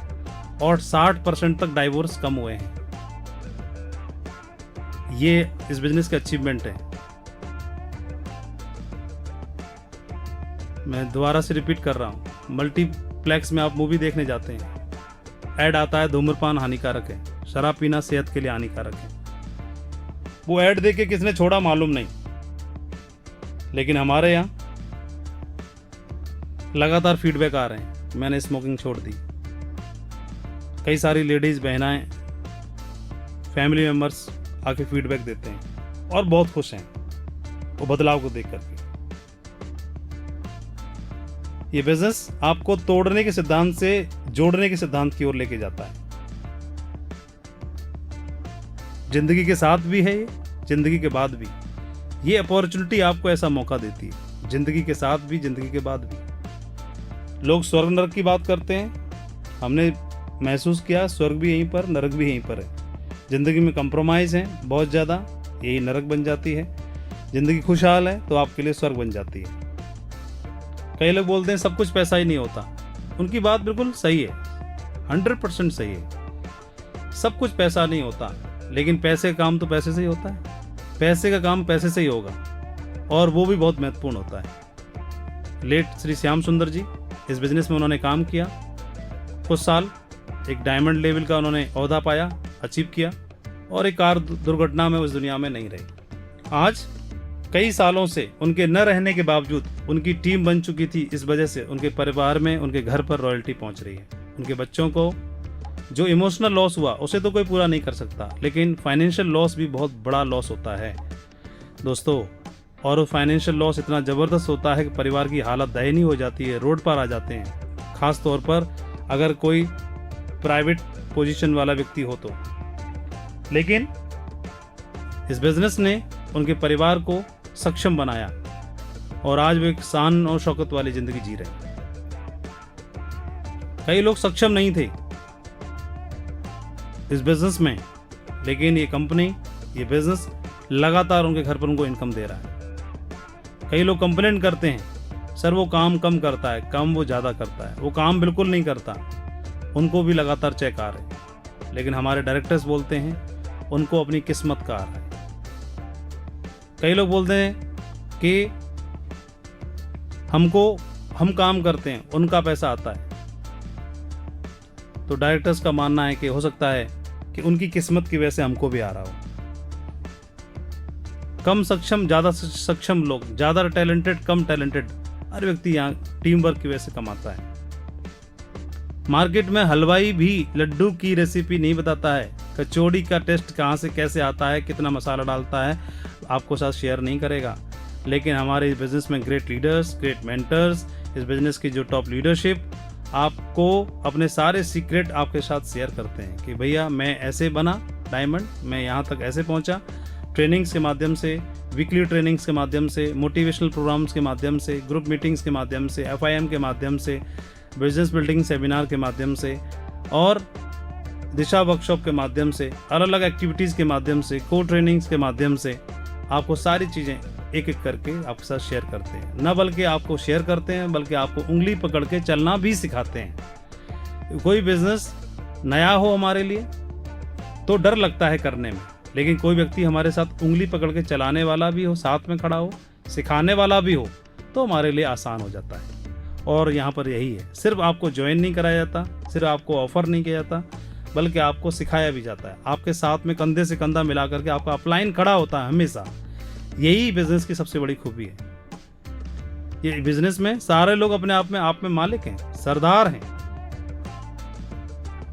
और 60% तक डाइवोर्स कम हुए हैं। ये इस बिजनेस का अचीवमेंट है। मैं दोबारा से रिपीट कर रहा हूँ, मल्टीप्लेक्स में आप मूवी देखने जाते हैं, ऐड आता है धूम्रपान हानिकारक है, शराब पीना सेहत के लिए हानिकारक है। वो ऐड देख के किसने छोड़ा मालूम नहीं, लेकिन हमारे यहाँ लगातार फीडबैक आ रहे हैं, मैंने स्मोकिंग छोड़ दी। कई सारी लेडीज बहनाएं, फैमिली मेंबर्स आके फीडबैक देते हैं और बहुत खुश हैं वो बदलाव को देख करके। ये बिजनेस आपको तोड़ने के सिद्धांत से जोड़ने के सिद्धांत की ओर लेके जाता है। जिंदगी के साथ भी है, जिंदगी के बाद भी। ये अपॉर्चुनिटी आपको ऐसा मौका देती है, जिंदगी के साथ भी, जिंदगी के बाद भी। लोग स्वर्ग नरक की बात करते हैं, हमने महसूस किया स्वर्ग भी यहीं पर, नरक भी यहीं पर है। जिंदगी में कंप्रोमाइज़ है बहुत ज़्यादा, यही नरक बन जाती है। जिंदगी खुशहाल है तो आपके लिए स्वर्ग बन जाती है। कई लोग बोलते हैं सब कुछ पैसा ही नहीं होता, उनकी बात बिल्कुल सही है, 100% सही है। सब कुछ पैसा नहीं होता, लेकिन पैसे का काम तो पैसे से ही होता है, पैसे का काम पैसे से ही होगा, और वो भी बहुत महत्वपूर्ण होता है। लेट श्री श्याम सुंदर जी, इस बिजनेस में उन्होंने काम किया कुछ साल, एक डायमंड लेवल का उन्होंने ओहदा पाया, अचीव किया, और एक कार दुर्घटना में उस दुनिया में नहीं रहे। आज कई सालों से उनके न रहने के बावजूद उनकी टीम बन चुकी थी, इस वजह से उनके परिवार में, उनके घर पर रॉयल्टी पहुंच रही है। उनके बच्चों को जो इमोशनल लॉस हुआ उसे तो कोई पूरा नहीं कर सकता, लेकिन फाइनेंशियल लॉस भी बहुत बड़ा लॉस होता है दोस्तों। और वो फाइनेंशियल लॉस इतना ज़बरदस्त होता है कि परिवार की हालत दयनीय हो जाती है, रोड पर आ जाते हैं, खास तौर पर अगर कोई प्राइवेट पोजीशन वाला व्यक्ति हो तो। लेकिन इस बिजनेस ने उनके परिवार को सक्षम बनाया, और आज वो एक शान और शौकत वाली जिंदगी जी रहे हैं। कई लोग सक्षम नहीं थे इस बिजनेस में, लेकिन ये कंपनी, ये बिजनेस लगातार उनके घर पर उनको इनकम दे रहा है। कई लोग कंप्लेंट करते हैं, सर वो काम कम करता है, कम वो ज़्यादा करता है। वो काम बिल्कुल नहीं करता, उनको भी लगातार चेक आ रहे हैं। लेकिन हमारे डायरेक्टर्स बोलते हैं उनको अपनी किस्मत का आ रहा है। कई लोग बोलते हैं कि हम काम करते हैं, उनका पैसा आता है। तो डायरेक्टर्स का मानना है कि हो सकता है कि उनकी किस्मत की वजह से हमको भी आ रहा हो। कम सक्षम, ज़्यादा सक्षम लोग, ज़्यादा टैलेंटेड, कम टैलेंटेड, हर व्यक्ति यहाँ टीम वर्क की वजह से कमाता है। मार्केट में हलवाई भी लड्डू की रेसिपी नहीं बताता है, कचौड़ी का टेस्ट कहाँ से कैसे आता है, कितना मसाला डालता है, आपको साथ शेयर नहीं करेगा। लेकिन हमारे इस बिज़नेस में ग्रेट लीडर्स, ग्रेट मेंटर्स, इस बिज़नेस की जो टॉप लीडरशिप आपको अपने सारे सीक्रेट आपके साथ शेयर करते हैं कि भैया मैं ऐसे बना डायमंड, मैं यहाँ तक ऐसे पहुँचा, ट्रेनिंग्स के माध्यम से, वीकली ट्रेनिंग्स के माध्यम से, मोटिवेशनल प्रोग्राम्स के माध्यम से, ग्रुप मीटिंग्स के माध्यम से, FIM के माध्यम से, बिजनेस बिल्डिंग सेमिनार के माध्यम से, और दिशा वर्कशॉप के माध्यम से, अलग अलग एक्टिविटीज़ के माध्यम से, को ट्रेनिंग्स के माध्यम से आपको सारी चीज़ें एक एक करके आपके साथ शेयर करते हैं। न बल्कि आपको शेयर करते हैं, बल्कि आपको उंगली पकड़ के चलना भी सिखाते हैं। कोई बिजनेस नया हो हमारे लिए तो डर लगता है करने में, लेकिन कोई व्यक्ति हमारे साथ उंगली पकड़ के चलाने वाला भी हो, साथ में खड़ा हो, सिखाने वाला भी हो, तो हमारे लिए आसान हो जाता है। और यहाँ पर यही है, सिर्फ आपको ज्वाइन नहीं कराया जाता, सिर्फ आपको ऑफर नहीं किया जाता, बल्कि आपको सिखाया भी जाता है। आपके साथ में कंधे से कंधा मिला करके आपका अपलाइन खड़ा होता है हमेशा। यही बिजनेस की सबसे बड़ी खूबी है। ये बिजनेस में सारे लोग अपने आप में मालिक हैं, सरदार हैं।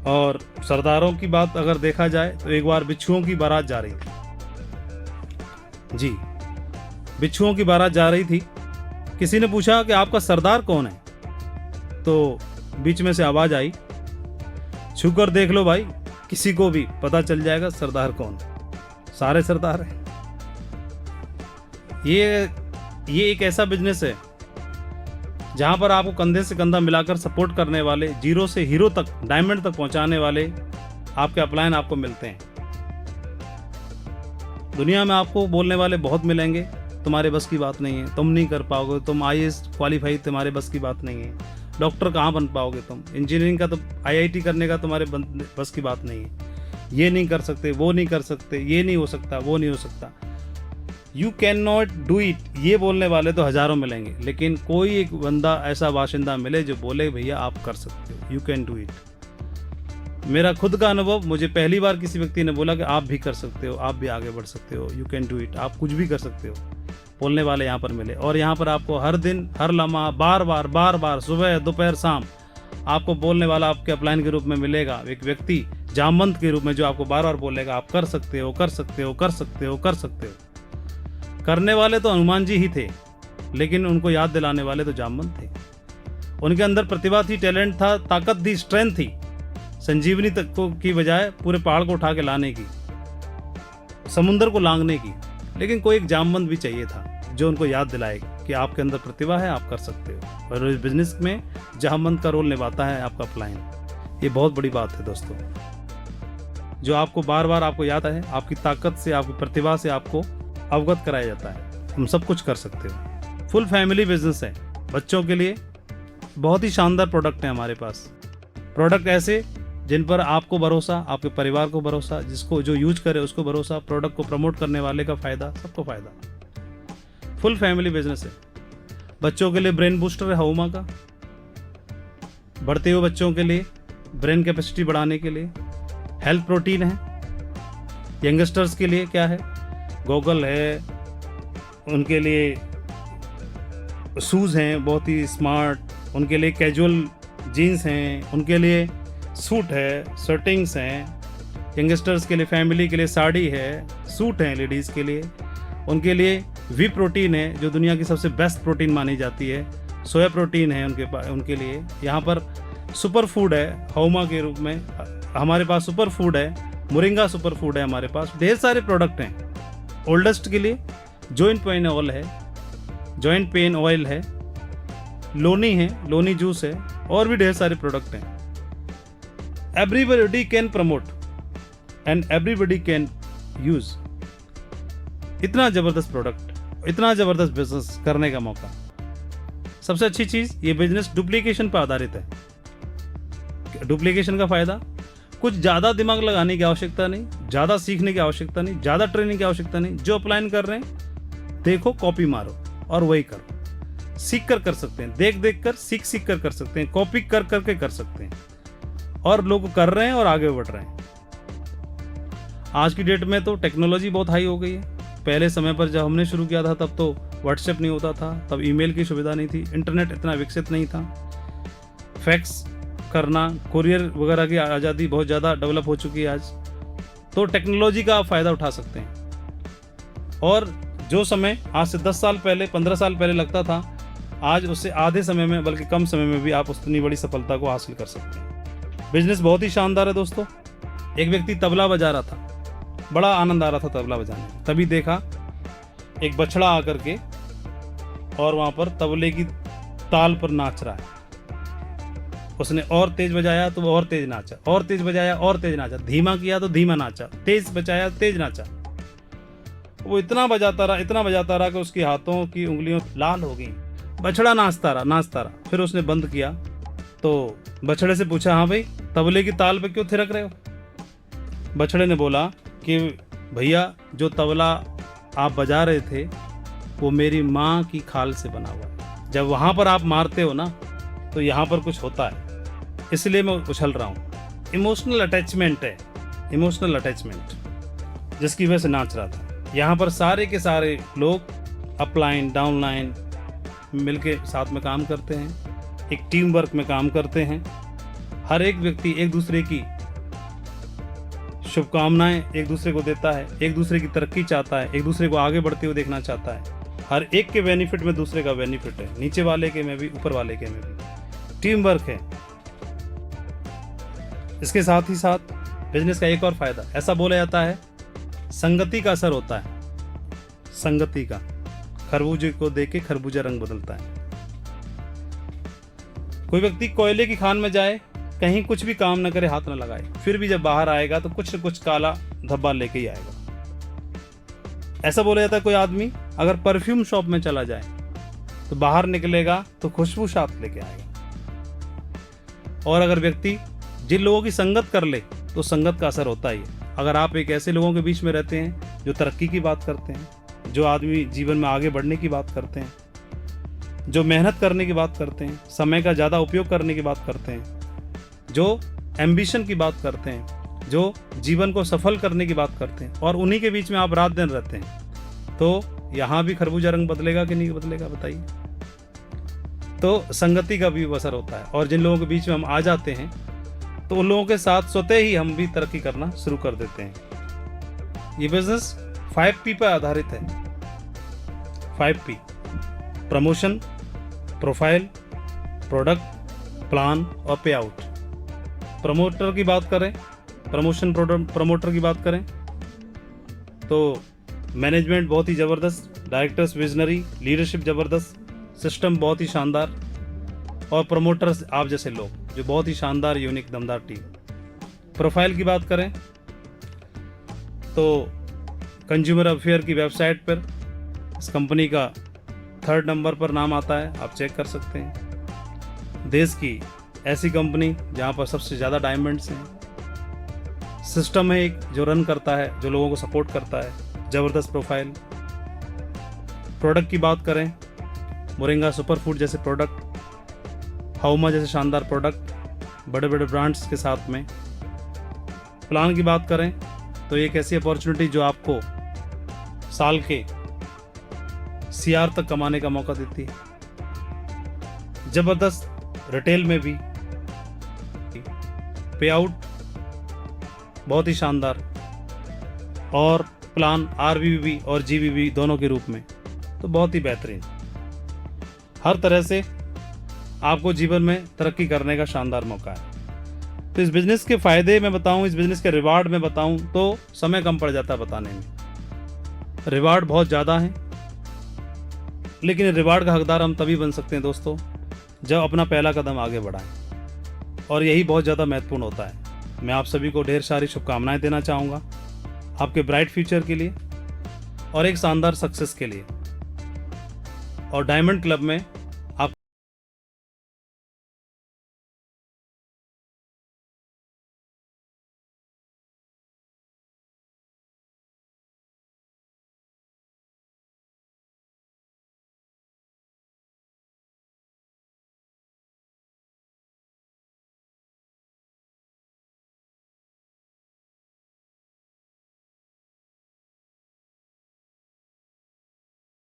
और सरदारों की बात अगर देखा जाए तो एक बार बिच्छुओं की बारात जा रही थी जी, बिच्छुओं की बारात जा रही थी। किसी ने पूछा कि आपका सरदार कौन है, तो बीच में से आवाज आई, छूकर देख लो भाई, किसी को भी पता चल जाएगा सरदार कौन है। सारे सरदार हैं। ये एक ऐसा बिजनेस है जहां पर आपको कंधे से कंधा मिलाकर सपोर्ट करने वाले, जीरो से हीरो तक, डायमंड तक पहुंचाने वाले आपके अपलाइन आपको मिलते हैं। दुनिया में आपको बोलने वाले बहुत मिलेंगे, तुम्हारे बस की बात नहीं है, तुम नहीं कर पाओगे, तुम IAS क्वालिफाई, तुम्हारे बस की बात नहीं है, डॉक्टर कहाँ बन पाओगे तुम, इंजीनियरिंग का तो IIT करने का तुम्हारे बस की बात नहीं है, ये नहीं कर सकते, वो नहीं कर सकते, ये नहीं हो सकता, वो नहीं हो सकता, you can not do it, ये बोलने वाले तो हजारों मिलेंगे। लेकिन कोई एक बंदा ऐसा बाशिंदा मिले जो बोले भैया आप कर सकते हो, यू कैन डू इट। मेरा खुद का अनुभव, मुझे पहली बार किसी व्यक्ति ने बोला कि आप भी कर सकते हो, आप भी आगे बढ़ सकते हो, यू कैन डू इट, आप कुछ भी कर सकते हो, बोलने वाले यहाँ पर मिले। और यहाँ पर आपको हर दिन, हर लम्हा, बार बार, सुबह, दोपहर, शाम आपको बोलने वाला आपके अपलाइन के रूप में मिलेगा, एक व्यक्ति जामवंत के रूप में जो आपको बार बार बोलेगा आप कर सकते हो, कर सकते हो, कर सकते हो, कर सकते हो। करने वाले तो हनुमान जी ही थे, लेकिन उनको याद दिलाने वाले तो जामवंत थे। उनके अंदर प्रतिभा थी, टैलेंट था, ताकत थी, स्ट्रेंथ थी, संजीवनी तक की बजाय पूरे पहाड़ को उठा के लाने की। समुंदर को लांघने की, लेकिन कोई एक जामबंद भी चाहिए था जो उनको याद दिलाए कि आपके अंदर प्रतिभा है, आप कर सकते हो। और इस बिजनेस में जामबंद का रोल निभाता है आपका अपलाइन। ये बहुत बड़ी बात है दोस्तों, जो आपको बार बार आपको याद है, आपकी ताकत से, आपकी प्रतिभा से आपको अवगत कराया जाता है, हम सब कुछ कर सकते हो। फुल फैमिली बिजनेस है बच्चों के लिए। बहुत ही शानदार प्रोडक्ट है हमारे पास। प्रोडक्ट ऐसे जिन पर आपको भरोसा, आपके परिवार को भरोसा, जिसको जो यूज करे उसको भरोसा, प्रोडक्ट को प्रमोट करने वाले का फायदा, सबको फायदा। फुल फैमिली बिजनेस है। बच्चों के लिए ब्रेन बूस्टर है हाउमा का, बढ़ते हुए बच्चों के लिए ब्रेन कैपेसिटी बढ़ाने के लिए। हेल्थ प्रोटीन है यंगस्टर्स के लिए, क्या है, गॉगल है, उनके लिए शूज़ हैं बहुत ही स्मार्ट, उनके लिए कैजुअल जीन्स हैं, उनके लिए सूट है, शर्टिंग्स हैं। यंगस्टर्स के लिए, फैमिली के लिए साड़ी है, सूट हैं लेडीज़ के लिए। उनके लिए वी प्रोटीन है जो दुनिया की सबसे बेस्ट प्रोटीन मानी जाती है। सोया प्रोटीन है उनके लिए। यहाँ पर सुपर फूड है हाउमा के रूप में, हमारे पास सुपर फूड है, मोरिंगा सुपर फूड है हमारे पास। ढेर सारे प्रोडक्ट हैं। ओल्डेस्ट के लिए जॉइंट पेन ऑयल है, जॉइंट पेन ऑयल है, लोनी है, लोनी जूस है, और भी ढेर सारे प्रोडक्ट हैं। Everybody can promote and everybody can use. इतना ज़बरदस्त प्रोडक्ट, इतना ज़बरदस्त बिजनेस करने का मौका। सबसे अच्छी चीज़, ये बिजनेस डुप्लीकेशन पर आधारित है। डुप्लीकेशन का फ़ायदा, कुछ ज़्यादा दिमाग लगाने की आवश्यकता नहीं, ज़्यादा सीखने की आवश्यकता नहीं, ज़्यादा ट्रेनिंग की आवश्यकता नहीं। जो अप्लाइन कर रहे हैं देखो, कॉपी मारो और वही करो। सीख कर सकते हैं, देख देख कर, सीख कर सकते हैं, कॉपी कर करके कर सकते हैं, और लोग कर रहे हैं और आगे बढ़ रहे हैं। आज की डेट में तो टेक्नोलॉजी बहुत हाई हो गई है। पहले समय पर जब हमने शुरू किया था तब तो व्हाट्सएप नहीं होता था, तब ईमेल की सुविधा नहीं थी, इंटरनेट इतना विकसित नहीं था, फैक्स करना, कुरियर वगैरह की आज़ादी बहुत ज़्यादा डेवलप हो चुकी है आज। तो टेक्नोलॉजी का आप फ़ायदा उठा सकते हैं। और जो समय आज से 10 साल पहले, 15 साल पहले लगता था, आज उससे आधे समय में, बल्कि कम समय में भी आप उतनी बड़ी सफलता को हासिल कर सकते हैं। बिजनेस बहुत ही शानदार है दोस्तों। एक व्यक्ति तबला बजा रहा था, बड़ा आनंद आ रहा था तबला बजाने में। तभी देखा एक बछड़ा आकर के और वहाँ पर तबले की ताल पर नाच रहा है। उसने और तेज बजाया तो वो और तेज नाचा, और तेज बजाया और तेज नाचा, धीमा किया तो धीमा नाचा, तेज बजाया तेज नाचा। वो इतना बजाता रहा कि उसके हाथों की उंगलियों लाल हो गई। बछड़ा नाचता रहा। फिर उसने बंद किया तो बछड़े से पूछा, हाँ भाई, तबले की ताल पे क्यों थिरक रहे हो? बछड़े ने बोला कि भैया, जो तबला आप बजा रहे थे वो मेरी माँ की खाल से बना हुआ है। जब वहाँ पर आप मारते हो ना तो यहाँ पर कुछ होता है, इसलिए मैं उछल रहा हूँ। इमोशनल अटैचमेंट है, इमोशनल अटैचमेंट, जिसकी वजह से नाच रहा था। यहाँ पर सारे के सारे लोग अपलाइन डाउनलाइन मिलके साथ में काम करते हैं, एक टीम वर्क में काम करते हैं। हर एक व्यक्ति एक दूसरे की शुभकामनाएं एक दूसरे को देता है, एक दूसरे की तरक्की चाहता है, एक दूसरे को आगे बढ़ते हुए देखना चाहता है। हर एक के बेनिफिट में दूसरे का बेनिफिट है, नीचे वाले के में भी, ऊपर वाले के में भी। टीम वर्क है। इसके साथ ही साथ बिजनेस का एक और फायदा, ऐसा बोला जाता है संगति का असर होता है। संगति का, खरबूजे को देख के खरबूजा रंग बदलता है। कोई व्यक्ति कोयले की खान में जाए, कहीं कुछ भी काम न करे, हाथ न लगाए, फिर भी जब बाहर आएगा तो कुछ न कुछ काला धब्बा लेके ही आएगा। ऐसा बोला जाता है कोई आदमी अगर परफ्यूम शॉप में चला जाए तो बाहर निकलेगा तो खुशबू साथ लेके आएगा। और अगर व्यक्ति जिन लोगों की संगत कर ले तो संगत का असर होता ही है। अगर आप एक ऐसे लोगों के बीच में रहते हैं जो तरक्की की बात करते हैं, जो आदमी जीवन में आगे बढ़ने की बात करते हैं, जो मेहनत करने की बात करते हैं, समय का ज़्यादा उपयोग करने की बात करते हैं, जो एम्बिशन की बात करते हैं, जो जीवन को सफल करने की बात करते हैं, और उन्हीं के बीच में आप रात दिन रहते हैं, तो यहाँ भी खरबूजा रंग बदलेगा कि नहीं बदलेगा बताइए। तो संगति का भी असर होता है। और जिन लोगों के बीच में हम आ जाते हैं तो उन लोगों के साथ स्वतः ही हम भी तरक्की करना शुरू कर देते हैं। ये बिजनेस 5P पर आधारित है। 5P: promotion, profile, product, plan और पे आउट। प्रमोटर की बात करें, प्रमोशन प्रमोटर की बात करें तो मैनेजमेंट बहुत ही ज़बरदस्त, डायरेक्टर्स विजनरी, लीडरशिप ज़बरदस्त, सिस्टम बहुत ही शानदार, और प्रमोटर्स आप जैसे लोग जो बहुत ही शानदार, यूनिक, दमदार टीम। प्रोफाइल की बात करें तो कंज्यूमर अफेयर की वेबसाइट पर इस कंपनी का 3rd नंबर पर नाम आता है, आप चेक कर सकते हैं। देश की ऐसी कंपनी जहां पर सबसे ज़्यादा डायमंड्स हैं। सिस्टम है एक जो रन करता है, जो लोगों को सपोर्ट करता है, ज़बरदस्त प्रोफाइल। प्रोडक्ट की बात करें, मोरिंगा सुपर फूड जैसे प्रोडक्ट, हाउमा जैसे शानदार प्रोडक्ट, बड़े बड़े ब्रांड्स के साथ में। प्लान की बात करें तो एक ऐसी अपॉर्चुनिटी जो आपको साल के CR तक कमाने का मौका देती है। जबरदस्त रिटेल में भी पे आउट बहुत ही शानदार, और प्लान RVV और GVV दोनों के रूप में तो बहुत ही बेहतरीन। हर तरह से आपको जीवन में तरक्की करने का शानदार मौका है। तो इस बिज़नेस के फ़ायदे मैं बताऊं, इस बिज़नेस के रिवार्ड में बताऊं तो समय कम पड़ जाता है बताने में। रिवार्ड बहुत ज़्यादा हैं, लेकिन रिवार्ड का हकदार हम तभी बन सकते हैं दोस्तों जब अपना पहला कदम आगे बढ़ाएं, और यही बहुत ज़्यादा महत्वपूर्ण होता है। मैं आप सभी को ढेर सारी शुभकामनाएं देना चाहूँगा आपके ब्राइट फ्यूचर के लिए और एक शानदार सक्सेस के लिए। और डायमंड क्लब में